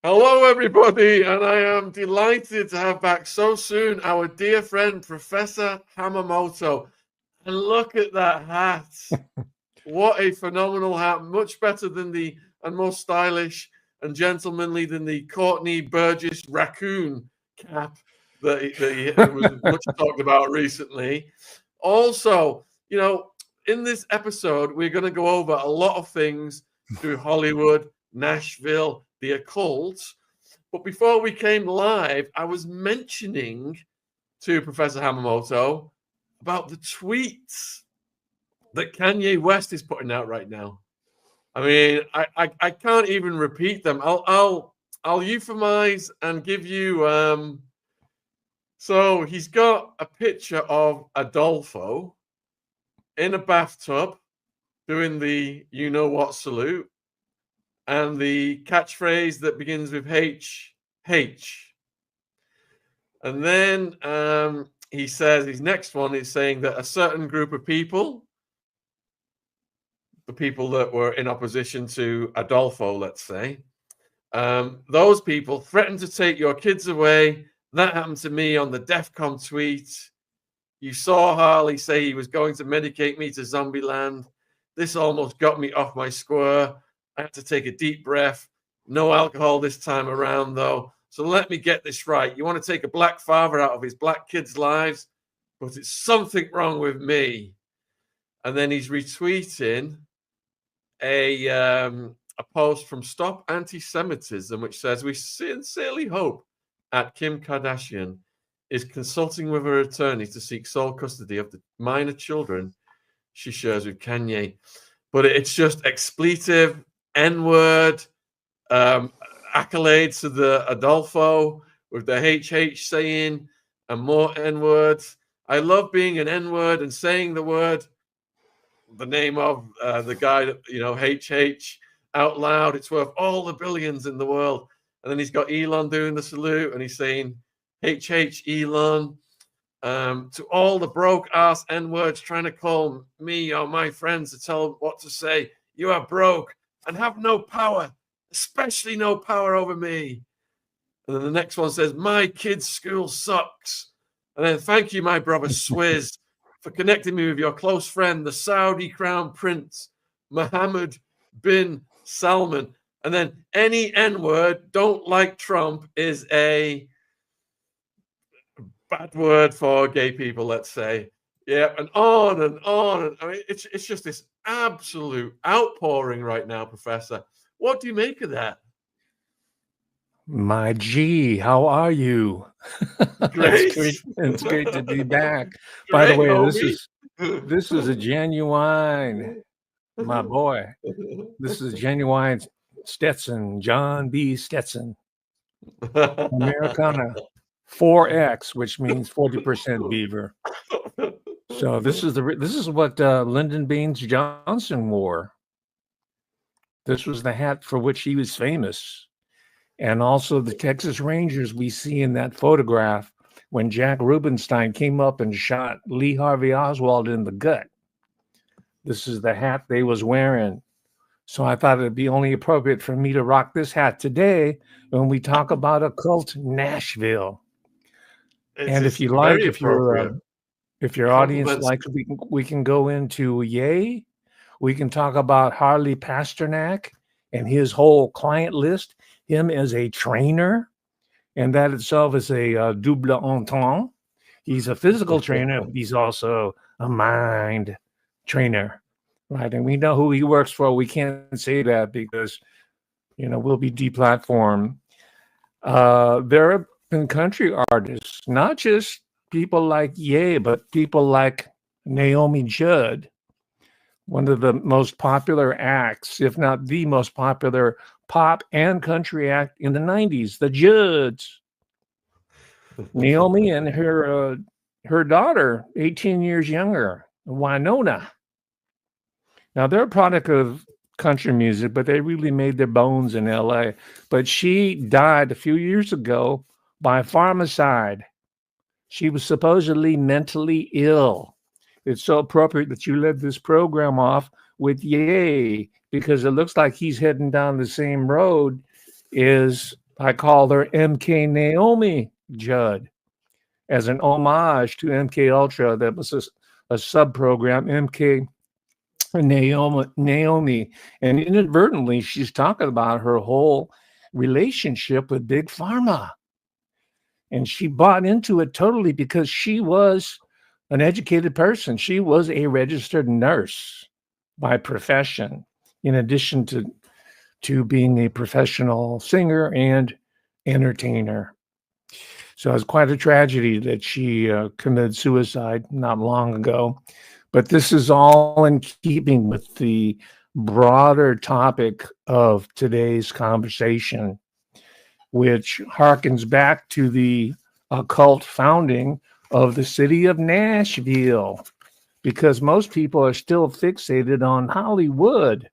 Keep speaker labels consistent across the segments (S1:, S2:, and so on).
S1: Hello, everybody, and I am delighted to have back so soon our dear friend, Professor Hamamoto. And look at that hat. What a phenomenal hat. Much better than and more stylish and gentlemanly than the Courtney Burgess raccoon cap that he was much talked about recently. Also, in this episode, we're going to go over a lot of things through Hollywood, Nashville, the occult. But before we came live, I was mentioning to Professor Hamamoto about the tweets that Kanye West is putting out right now. I mean, I can't even repeat them. I'll euphemize and give you. So he's got a picture of Adolfo in a bathtub doing the you know what salute, and the catchphrase that begins with H. And then he says his next one is saying that a certain group of people, the people that were in opposition to Adolfo, let's say, those people threatened to take your kids away. That happened to me on the DEFCON tweet. You saw Harley say he was going to medicate me to Zombieland. This almost got me off my square. I had to take a deep breath. No alcohol this time around, though. So let me get this right. You want to take a black father out of his black kids' lives, but it's something wrong with me. And then he's retweeting a post from Stop Anti-Semitism, which says, we sincerely hope that Kim Kardashian is consulting with her attorney to seek sole custody of the minor children she shares with Kanye. But it's just expletive, N-word, accolades to the Adolfo with the HH saying, and more N-words. I love being an N-word and saying the word, the name of the guy that, HH out loud. It's worth all the billions in the world. And then he's got Elon doing the salute, and he's saying, HH Elon, to all the broke ass N-words trying to call me or my friends to tell them what to say. You are broke and have no power, especially no power over me. And then the next one says, my kid's school sucks. And then thank you, my brother Swizz, for connecting me with your close friend, the Saudi Crown Prince, Mohammed bin Salman. And then any N-word, don't like Trump, is a bad word for gay people, let's say. Yeah, and on and on. And I mean, it's just this absolute outpouring right now, Professor. What do you make of that?
S2: My G, how are you?
S1: Great.
S2: It's great to be back.
S1: Great,
S2: by the way,
S1: homie.
S2: this is a genuine, my boy. This is genuine Stetson, John B. Stetson, Americana 4X, which means 40% beaver. So this is what Lyndon Baines Johnson wore. This was the hat for which he was famous. And also the Texas Rangers we see in that photograph when Jack Rubenstein came up and shot Lee Harvey Oswald in the gut. This is the hat they was wearing. So I thought it'd be only appropriate for me to rock this hat today when we talk about occult Nashville. And if you like, if your audience likes, we can go into Ye. We can talk about Harley Pasternak and his whole client list, him as a trainer, and that itself is a double entendre. He's a physical trainer, but he's also a mind trainer, right? And we know who he works for. We can't say that because, we'll be deplatformed. There have been country artists, not just people like Ye, but people like Naomi Judd, one of the most popular acts, if not the most popular pop and country act in the 90s, the Judds. Naomi and her daughter, 18 years younger, Winona. Now, they're a product of country music, but they really made their bones in LA. But she died a few years ago by pharmacide. She was supposedly mentally ill. It's so appropriate that you led this program off with Ye, because it looks like he's heading down the same road as I called her MK Naomi Judd as an homage to MK Ultra. That was a sub program, MK Naomi, and inadvertently she's talking about her whole relationship with Big Pharma, and she bought into it totally because she was an educated person. She was a registered nurse by profession, in addition to being a professional singer and entertainer. So it was quite a tragedy that she committed suicide not long ago. But this is all in keeping with the broader topic of today's conversation, which harkens back to the occult founding of the city of Nashville, because most people are still fixated on Hollywood.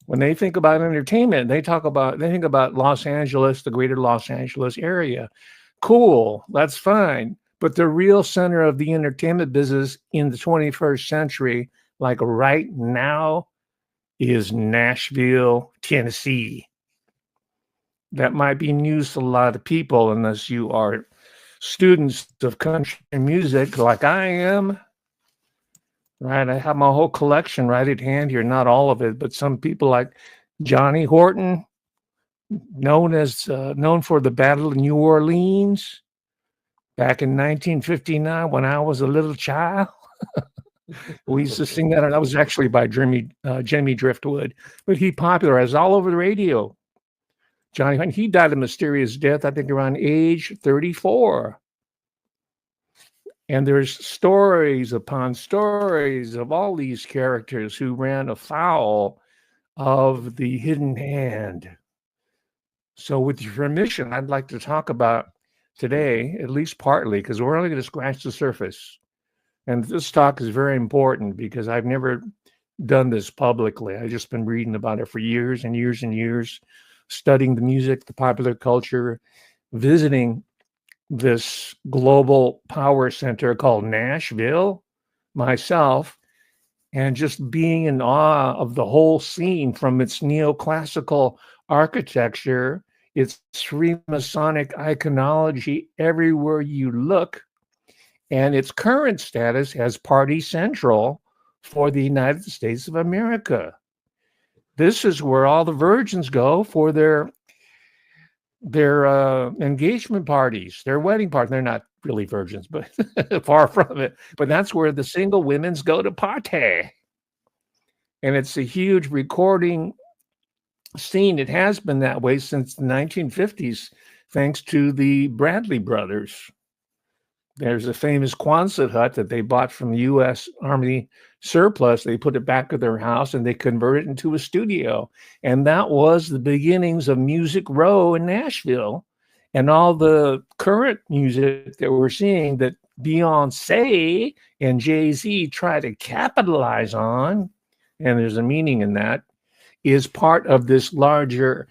S2: When they think about entertainment, they think about Los Angeles, the greater Los Angeles area. Cool, that's fine. But the real center of the entertainment business in the 21st century, like right now, is Nashville, Tennessee. That might be news to a lot of people unless you are students of country music like I am. Right, I have my whole collection right at hand here. Not all of it, but some people like Johnny Horton, known for the Battle of New Orleans back in 1959 when I was a little child. We used to sing that. That was actually by Jimmy Driftwood, but he popularized all over the radio. Johnny Horton, he died a mysterious death, I think around age 34. And there's stories upon stories of all these characters who ran afoul of the hidden hand. So with your permission, I'd like to talk about today, at least partly, because we're only going to scratch the surface. And this talk is very important because I've never done this publicly. I've just been reading about it for years and years and years, studying the music, the popular culture, visiting this global power center called Nashville myself, and just being in awe of the whole scene, from its neoclassical architecture, its Freemasonic iconology everywhere you look, and its current status as party central for the United States of America. This is where all the virgins go for their engagement parties, their wedding parties. They're not really virgins, but far from it. But that's where the single women's go to party. And it's a huge recording scene. It has been that way since the 1950s, thanks to the Bradley brothers. There's a famous Quonset hut that they bought from the U.S. Army surplus. They put it back at their house and they converted it into a studio. And that was the beginnings of Music Row in Nashville. And all the current music that we're seeing that Beyonce and Jay-Z try to capitalize on, and there's a meaning in that, is part of this larger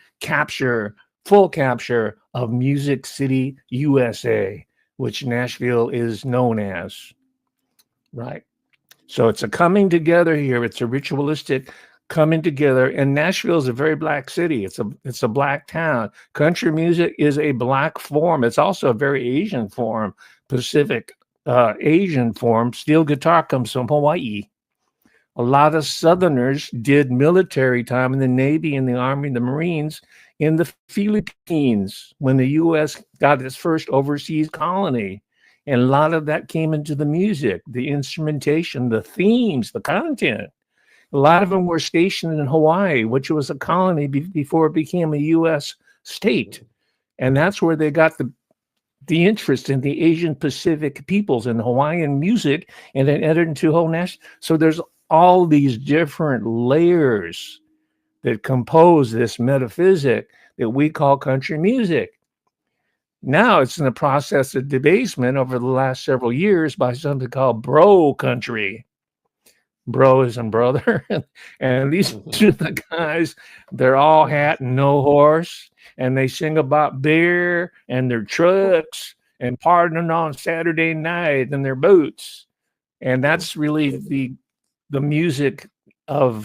S2: full capture of Music City, USA, which Nashville is known as, right? So it's a coming together here. It's a ritualistic coming together. And Nashville is a very black city. It's a black town. Country music is a black form. It's also a very Asian form, Pacific Asian form. Steel guitar comes from Hawaii. A lot of Southerners did military time in the Navy, in the Army, the Marines, in the Philippines when the U.S. got its first overseas colony. And a lot of that came into the music, the instrumentation, the themes, the content. A lot of them were stationed in Hawaii, which was a colony before it became a U.S. state. And that's where they got the interest in the Asian Pacific peoples and Hawaiian music, and then entered into whole national. So there's all these different layers that compose this metaphysic that we call country music. Now it's in the process of debasement over the last several years by something called bro country. Bro is and brother. And these are the guys, they're all hat and no horse, and they sing about beer and their trucks and partying on Saturday night in their boots. And that's really the music of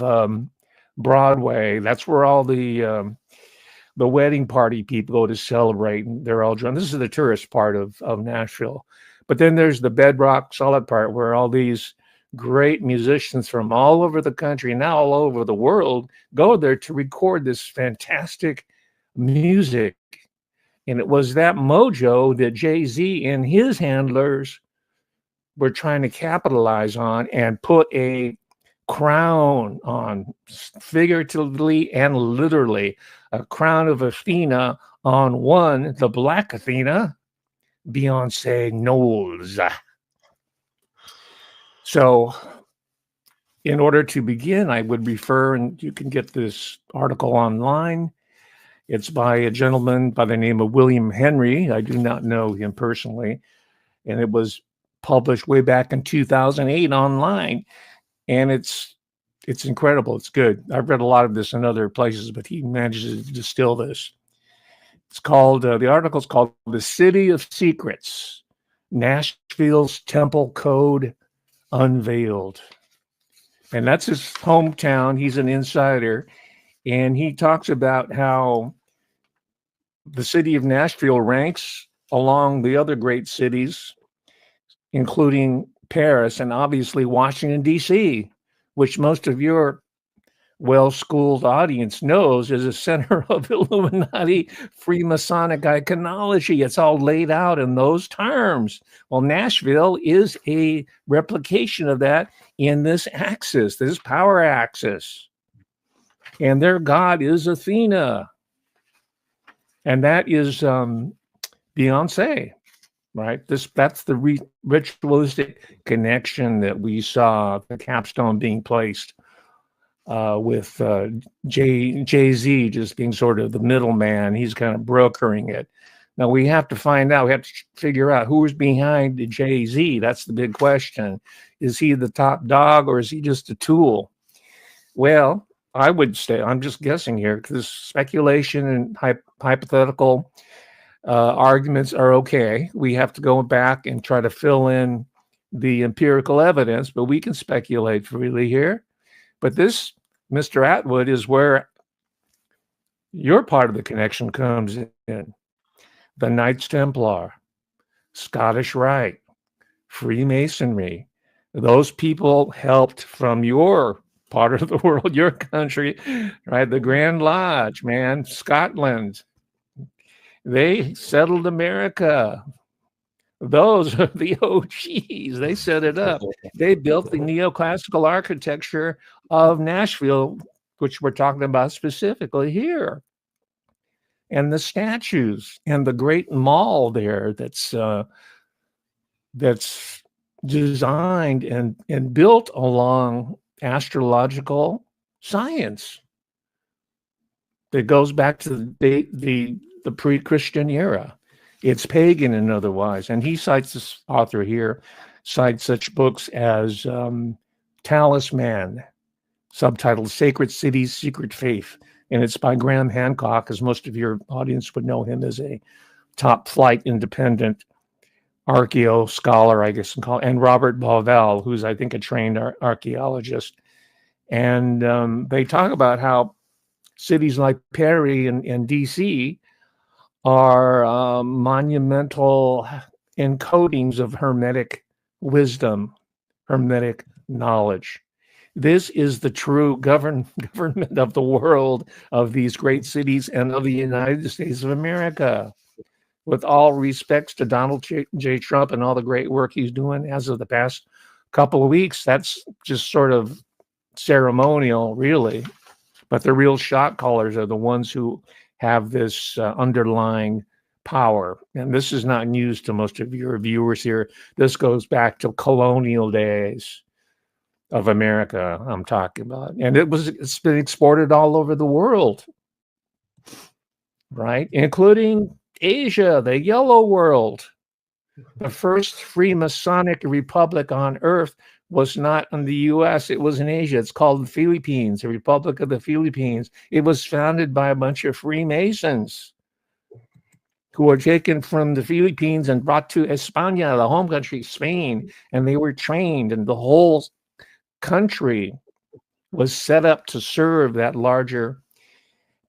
S2: Broadway. That's where all the the wedding party people go to celebrate, and they're all drunk. This is the tourist part of Nashville. But then there's the bedrock solid part where all these great musicians from all over the country, now all over the world, go there to record this fantastic music. And it was that mojo that Jay-Z and his handlers were trying to capitalize on and put a crown on, figuratively and literally, a crown of Athena on one, the Black Athena, Beyonce Knowles. So in order to begin, I would refer, and you can get this article online. It's by a gentleman by the name of William Henry. I do not know him personally. And it was published way back in 2008 online. And it's incredible. It's good. I've read a lot of this in other places, but he manages to distill this. It's called, the article's called The City of Secrets, Nashville's Temple Code Unveiled. And that's his hometown. He's an insider. And he talks about how the city of Nashville ranks along the other great cities, including Paris and obviously Washington, D.C., which most of your well-schooled audience knows is a center of Illuminati Freemasonic iconology. It's all laid out in those terms. Well, Nashville is a replication of that in this axis, this power axis. And their god is Athena. And that is Beyonce, right? That's the ritualistic connection that we saw the capstone being placed with Jay-Z just being sort of the middleman. He's kind of brokering it. Now we have to find out, we have to figure out who's behind Jay-Z. That's the big question. Is he the top dog or is he just a tool? Well, I would say, I'm just guessing here, because speculation and hypothetical arguments are okay. We have to go back and try to fill in the empirical evidence, but we can speculate freely here. But this, Mr. Atwood, is where your part of the connection comes in. The Knights Templar, Scottish Rite, Freemasonry. Those people helped from your part of the world, your country, right? The Grand Lodge, man, Scotland. They settled America. Those are the OGs. They set it up. They built the neoclassical architecture of Nashville, which we're talking about specifically here. And the statues and the great mall there that's designed and built along astrological science that goes back to the pre-Christian era. It's pagan and otherwise. And he cites, this author here, cites such books as Talisman, subtitled Sacred Cities, Secret Faith. And it's by Graham Hancock, as most of your audience would know him as a top flight independent archaeo scholar, I guess, and Robert Bauval, who's, I think, a trained archaeologist. And they talk about how cities like Paris and DC are monumental encodings of Hermetic wisdom, Hermetic knowledge. This is the true government of the world, of these great cities and of the United States of America. With all respects to Donald J. Trump and all the great work he's doing as of the past couple of weeks, that's just sort of ceremonial, really. But the real shot callers are the ones who have this underlying power. And this is not news to most of your viewers here. This goes back to colonial days of America, I'm talking about. And it's been exported all over the world, right? Including Asia, the yellow world. The first Freemasonic republic on earth was not in the U.S., it was in Asia. It's called the Philippines, the Republic of the Philippines. It was founded by a bunch of Freemasons who were taken from the Philippines and brought to España, the home country, Spain, and they were trained, and the whole country was set up to serve that larger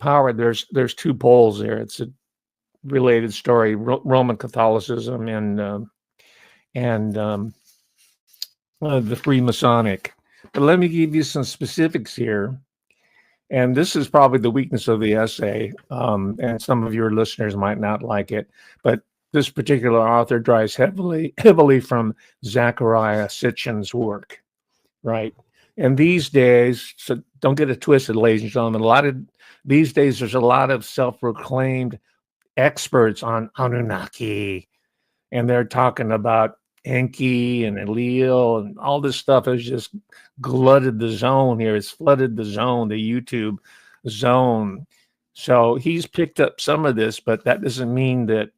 S2: power, there's two poles there. It's a related story: Roman Catholicism and the Freemasonic. But let me give you some specifics here. And this is probably the weakness of the essay, and some of your listeners might not like it, but this particular author draws heavily from Zachariah Sitchin's work, right? And these days, so don't get it twisted, ladies and gentlemen, these days there's a lot of self-proclaimed experts on Anunnaki, and they're talking about Enki and Elil and all this stuff has just glutted the zone here. It's flooded the zone, the YouTube zone. So he's picked up some of this, but that doesn't mean that